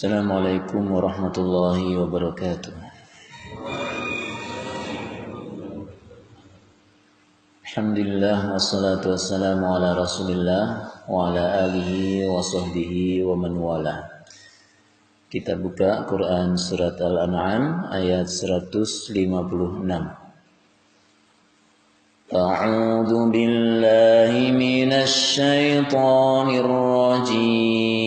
Assalamualaikum warahmatullahi wabarakatuh. Alhamdulillah wassalatu wassalamu ala Rasulillah wa ala alihi wa sahbihi wa man wala. Kita buka Quran surat Al-An'am ayat 156. A'udzu billahi minasy syaithanir rajim.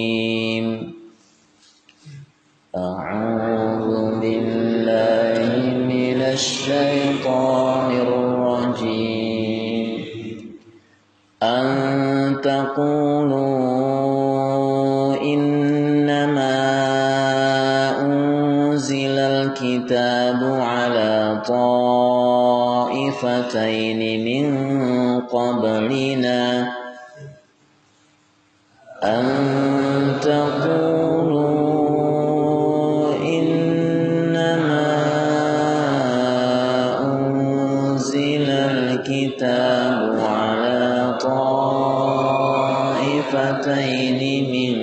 A'udzu billahi minasy syaithanir rajim. An taqulu innama unzilal kitabu ala ta'ifatayn min qablina an taqulu innama unzilal kitabu ala ta'ifatayn min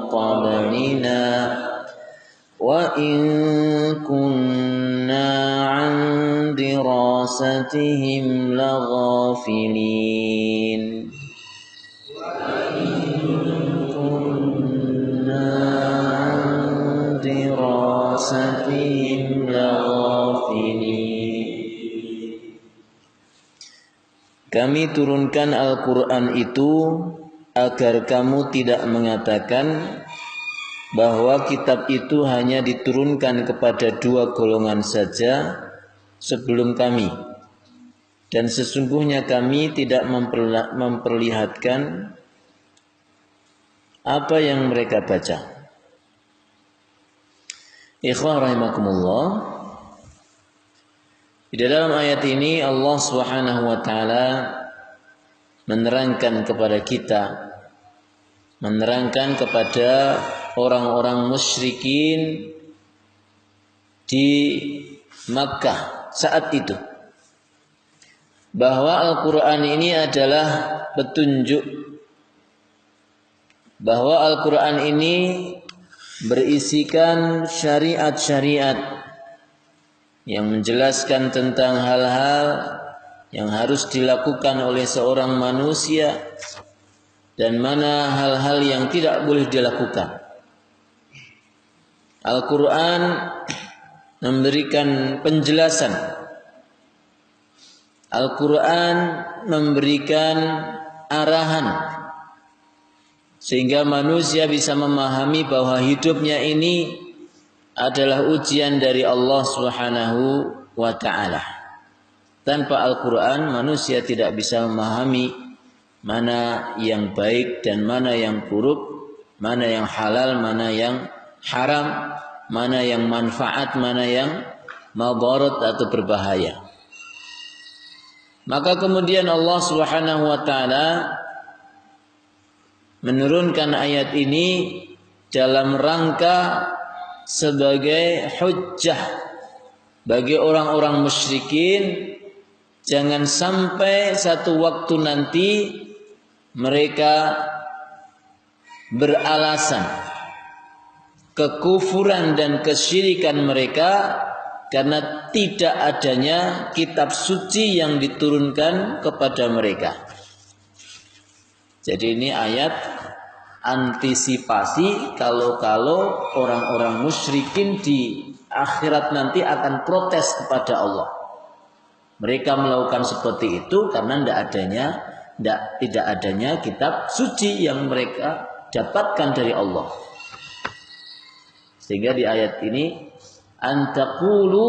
qablina wa in kunna an dirasatihim laghafilin. Kami turunkan Al-Quran itu agar kamu tidak mengatakan bahwa kitab itu hanya diturunkan kepada dua golongan saja sebelum kami, dan sesungguhnya kami tidak memperlihatkan apa yang mereka baca. Ikhwan rahimakumullah, di dalam ayat ini Allah Subhanahu wa taala menerangkan kepada kita, menerangkan kepada orang-orang musyrikin di Makkah saat itu, bahwa Al-Quran ini adalah petunjuk, bahwa Al-Quran ini berisikan syariat-syariat yang menjelaskan tentang hal-hal yang harus dilakukan oleh seorang manusia dan mana hal-hal yang tidak boleh dilakukan. Al-Quran memberikan penjelasan. Al-Quran memberikan arahan sehingga manusia bisa memahami bahwa hidupnya ini adalah ujian dari Allah Subhanahu wa taala. Tanpa Al-Quran manusia tidak bisa memahami mana yang baik dan mana yang buruk, mana yang halal, mana yang haram, mana yang manfaat, mana yang madarat atau berbahaya. Maka kemudian Allah Subhanahu wa taala menurunkan ayat ini dalam rangka sebagai hujjah bagi orang-orang musyrikin, jangan sampai satu waktu nanti mereka beralasan kekufuran dan kesyirikan mereka karena tidak adanya kitab suci yang diturunkan kepada mereka. Jadi ini ayat antisipasi kalau orang-orang musyrikin di akhirat nanti akan protes kepada Allah. Mereka melakukan seperti itu karena tidak adanya kitab suci yang mereka dapatkan dari Allah. Sehingga di ayat ini antaqulu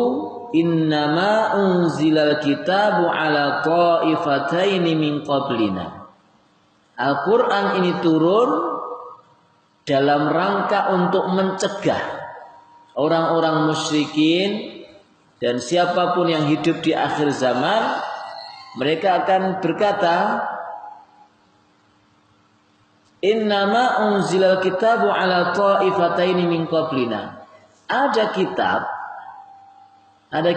innama unzilal kitabu ala ta'ifataini min qablina. Al-Quran ini turun dalam rangka untuk mencegah orang-orang musyrikin dan siapapun yang hidup di akhir zaman. Mereka akan berkata, innama unzilal kitabu ala ta'ifataini min qablina. Ada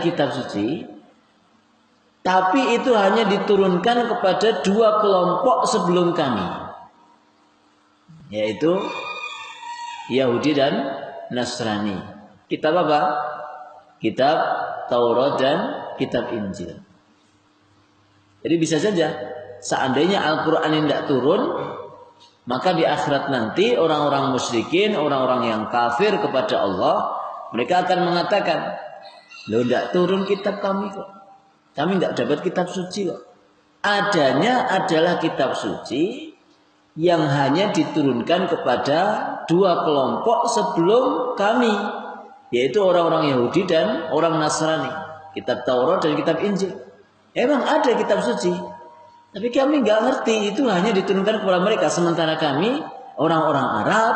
kitab suci, tapi itu hanya diturunkan kepada dua kelompok sebelum kami, yaitu Yahudi dan Nasrani. Kitab apa? Kitab Taurat dan kitab Injil. Jadi bisa saja seandainya Al-Quran ini tidak turun, maka di akhirat nanti orang-orang musyrikin, orang-orang yang kafir kepada Allah, mereka akan mengatakan, loh tidak turun kitab kami kok. Kami tidak dapat kitab suci kok. Adanya adalah kitab suci yang hanya diturunkan kepada dua kelompok sebelum kami, yaitu orang-orang Yahudi dan orang Nasrani. Kitab Taurat dan kitab Injil. Emang ada kitab suci, tapi kami nggak ngerti, itu hanya diturunkan kepada mereka. Sementara kami, orang-orang Arab,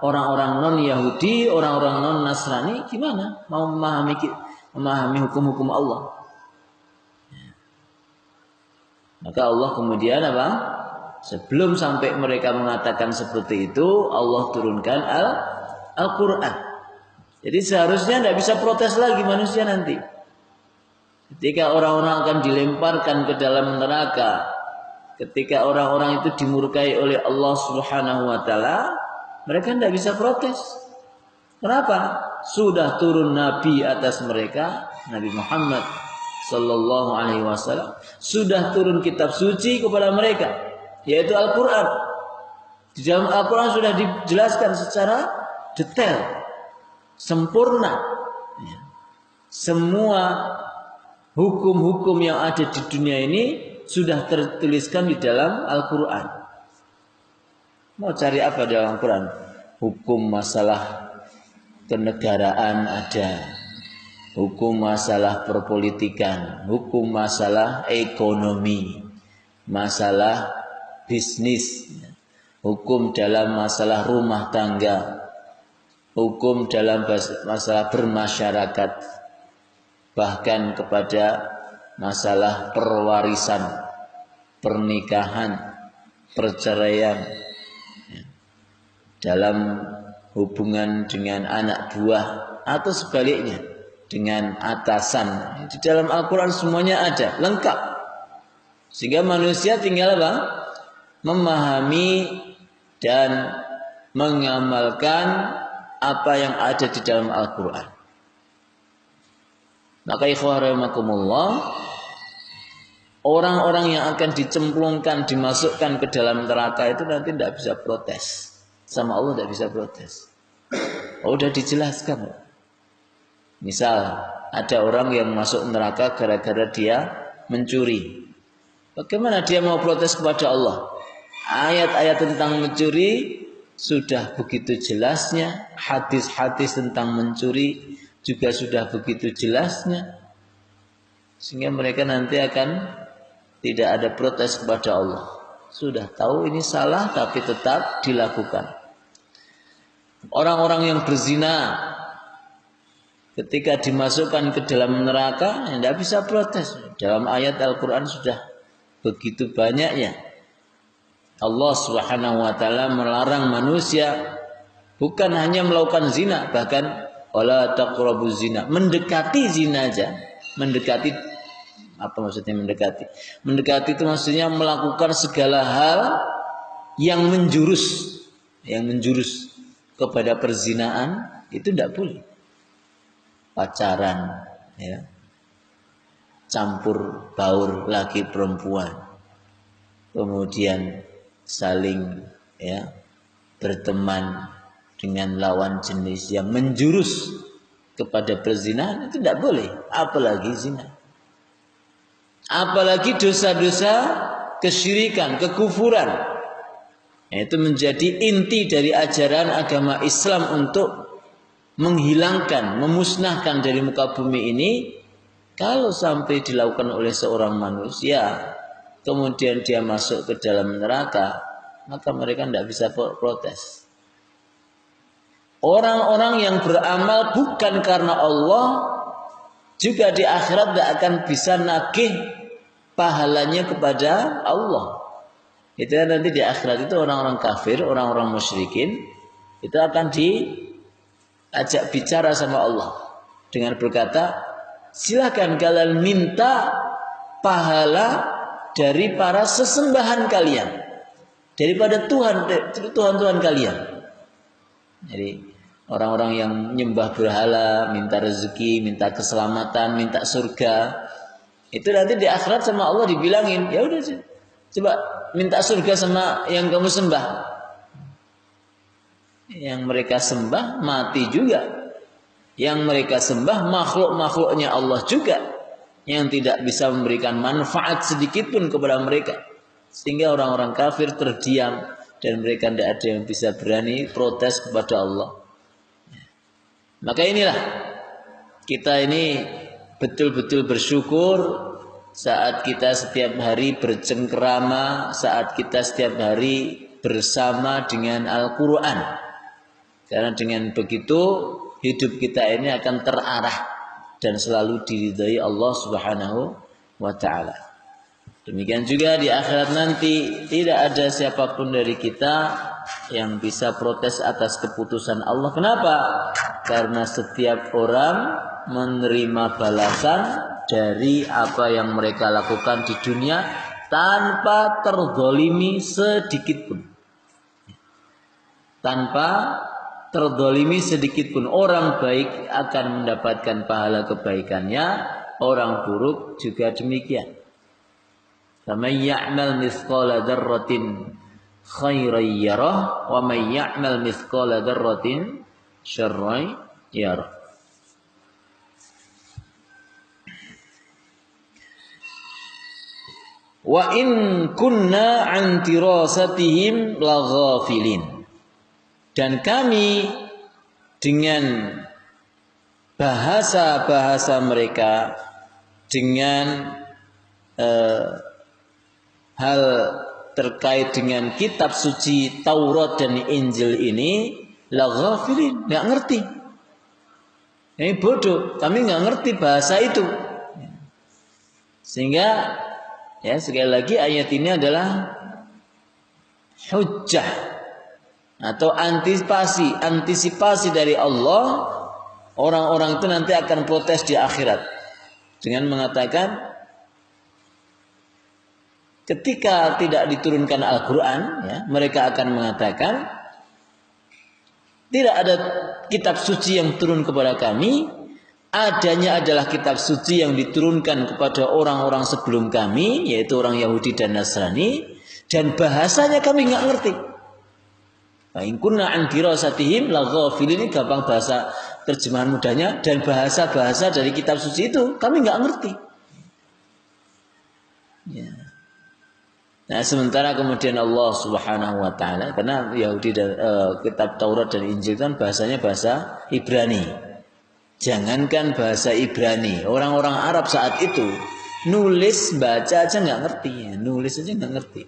orang-orang non-Yahudi, orang-orang non-Nasrani, gimana mau memahami hukum-hukum Allah? Maka Allah kemudian apa? Sebelum sampai mereka mengatakan seperti itu, Allah turunkan Al-Quran. Jadi seharusnya tidak bisa protes lagi manusia nanti. Ketika orang-orang akan dilemparkan ke dalam neraka, ketika orang-orang itu dimurkai oleh Allah Subhanahu wa taala, mereka tidak bisa protes. Kenapa? Sudah turun nabi atas mereka, Nabi Muhammad sallallahu alaihi wasallam, sudah turun kitab suci kepada mereka, yaitu Al-Qur'an. Di dalam Al-Qur'an sudah dijelaskan secara detail, sempurna. Semua hukum-hukum yang ada di dunia ini sudah tertuliskan di dalam Al-Quran. Mau cari apa dalam Al-Quran? Hukum masalah kenegaraan ada, hukum masalah perpolitikan, hukum masalah ekonomi, masalah bisnis, hukum dalam masalah rumah tangga, hukum dalam masalah bermasyarakat, bahkan kepada masalah perwarisan, pernikahan, perceraian, dalam hubungan dengan anak buah atau sebaliknya dengan atasan. Di dalam Al-Quran semuanya ada, lengkap. Sehingga manusia tinggal apa? Memahami dan mengamalkan apa yang ada di dalam Al-Quran. Maka ikhwah rahimakumullah, orang-orang yang akan dicemplungkan, dimasukkan ke dalam neraka itu nanti tidak bisa protes. Sama Allah tidak bisa protes. Udah dijelaskan. Misal ada orang yang masuk neraka gara-gara dia mencuri. Bagaimana dia mau protes kepada Allah? Ayat-ayat tentang mencuri sudah begitu jelasnya, hadis-hadis tentang mencuri juga sudah begitu jelasnya, sehingga mereka nanti akan tidak ada protes kepada Allah. Sudah tahu ini salah tapi tetap dilakukan. Orang-orang yang berzina ketika dimasukkan ke dalam neraka tidak bisa protes. Dalam ayat Al-Quran sudah begitu banyaknya Allah Subhanahu wa taala melarang manusia bukan hanya melakukan zina, bahkan wala taqrabuz zina, mendekati zina aja. Mendekati, apa maksudnya mendekati? Mendekati itu maksudnya melakukan segala hal yang menjurus kepada perzinaan, itu tidak boleh. Pacaran, ya, campur baur laki perempuan, kemudian saling, ya, berteman dengan lawan jenis yang menjurus kepada perzinahan, itu tidak boleh. Apalagi zina, apalagi dosa-dosa kesyirikan, kekufuran. Itu menjadi inti dari ajaran agama Islam untuk menghilangkan, memusnahkan dari muka bumi ini. Kalau sampai dilakukan oleh seorang manusia, kemudian dia masuk ke dalam neraka, maka mereka tidak bisa protes. Orang-orang yang beramal bukan karena Allah juga di akhirat tidak akan bisa nagih pahalanya kepada Allah. Itu nanti di akhirat itu orang-orang kafir, orang-orang musyrikin itu akan diajak bicara sama Allah dengan berkata, silakan kalian minta pahala dari para sesembahan kalian, daripada Tuhan-Tuhan kalian. Jadi Orang-orang yang nyembah berhala, minta rezeki, minta keselamatan, minta surga. Itu nanti di akhirat sama Allah dibilangin, ya udah coba minta surga sama yang kamu sembah. Yang mereka sembah mati juga. Yang mereka sembah makhluk-makhluknya Allah juga, yang tidak bisa memberikan manfaat sedikit pun kepada mereka. Sehingga orang-orang kafir terdiam dan mereka tidak ada yang bisa berani protes kepada Allah. Maka inilah kita ini betul-betul bersyukur saat kita setiap hari bercengkerama, saat kita setiap hari bersama dengan Al-Quran. Karena dengan begitu hidup kita ini akan terarah dan selalu diridhai Allah Subhanahu wa ta'ala. Demikian juga di akhirat nanti tidak ada siapapun dari kita yang bisa protes atas keputusan Allah. Kenapa? Karena setiap orang menerima balasan dari apa yang mereka lakukan di dunia tanpa terzalimi sedikit pun. Tanpa terzalimi sedikit pun. Orang baik akan mendapatkan pahala kebaikannya, orang buruk juga demikian. Faman ya'mal mithqala dzarratin khairan yarah wa man ya'mal mithqala dzarratin syarran yarah. Wa in kunna an tirasatihim laghafilin. Dan kami dengan bahasa-bahasa mereka, dengan hal terkait dengan kitab suci Taurat dan Injil ini, laghafilin, nggak ngerti. Ini bodoh, kami nggak ngerti bahasa itu. Sehingga ya sekali lagi ayat ini adalah hujjah atau antisipasi dari Allah. Orang-orang itu nanti akan protes di akhirat dengan mengatakan, ketika tidak diturunkan Al-Quran, ya, mereka akan mengatakan, tidak ada kitab suci yang turun kepada kami, adanya adalah kitab suci yang diturunkan kepada orang-orang sebelum kami, yaitu orang Yahudi dan Nasrani, dan bahasanya kami nggak ngerti. In kunna an dirasatihim laghafilin, ini gampang bahasa terjemahan mudahnya, dan bahasa-bahasa dari kitab suci itu kami nggak ngerti. Ya. Nah, sementara kemudian Allah Subhanahu wa ta'ala, karena Yahudi dan kitab Taurat dan Injil kan bahasanya bahasa Ibrani. Jangankan bahasa Ibrani, orang-orang Arab saat itu nulis baca aja nggak ngerti, nulis aja nggak ngerti.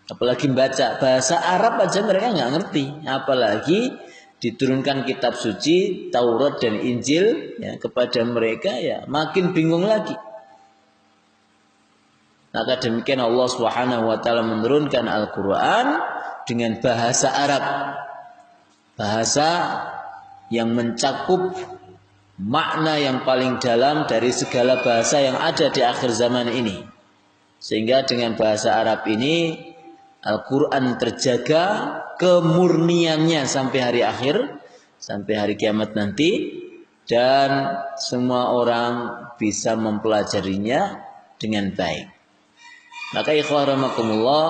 Apalagi baca bahasa Arab aja mereka nggak ngerti, apalagi diturunkan kitab suci Taurat dan Injil ya, kepada mereka, ya makin bingung lagi. Maka demikian Allah Subhanahu wa ta'ala menurunkan Al-Quran dengan bahasa Arab, bahasa yang mencakup makna yang paling dalam dari segala bahasa yang ada di akhir zaman ini. Sehingga dengan bahasa Arab ini Al-Quran terjaga kemurniannya sampai hari akhir, sampai hari kiamat nanti, dan semua orang bisa mempelajarinya dengan baik. Maka ikhwah rahimakumullah,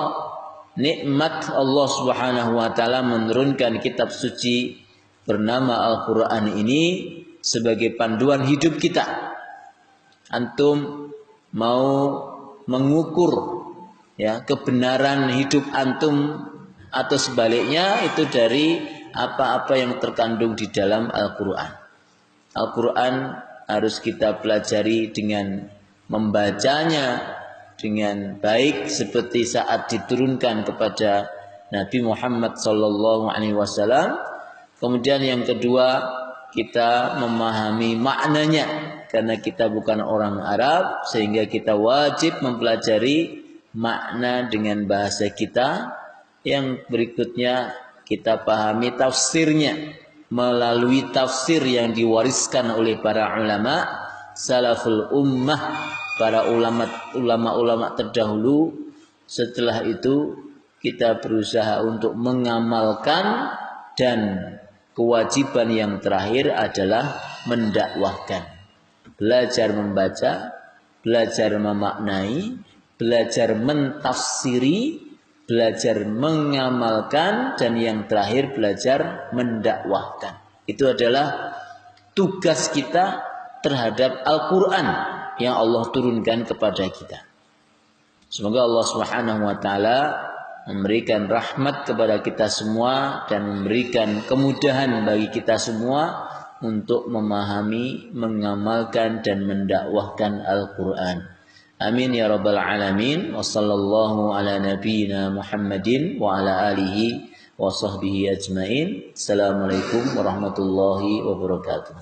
nikmat Allah Subhanahu wa ta'ala menurunkan kitab suci bernama Al-Quran ini sebagai panduan hidup kita. Antum mau mengukur ya kebenaran hidup antum atau sebaliknya itu dari apa-apa yang terkandung di dalam Al-Quran. Al-Quran harus kita pelajari dengan membacanya dengan baik seperti saat diturunkan kepada Nabi Muhammad SAW. Kemudian yang kedua, kita memahami maknanya karena kita bukan orang Arab, sehingga kita wajib mempelajari makna dengan bahasa kita. Yang berikutnya, kita pahami tafsirnya melalui tafsir yang diwariskan oleh para ulama salaful ummah, para ulama terdahulu. Setelah itu kita berusaha untuk mengamalkan dan kewajiban yang terakhir adalah mendakwahkan. Belajar membaca, belajar memaknai, belajar mentafsiri, belajar mengamalkan, dan yang terakhir belajar mendakwahkan. Itu adalah tugas kita terhadap Al-Quran yang Allah turunkan kepada kita. Semoga Allah Subhanahu wa ta'ala memberikan rahmat kepada kita semua dan memberikan kemudahan bagi kita semua untuk memahami, mengamalkan dan mendakwahkan Al-Quran. Amin ya rabbal alamin. Wa sallallahu ala nabiyyina Muhammadin wa ala alihi wa sahbihi ajmain. Assalamualaikum warahmatullahi wabarakatuh.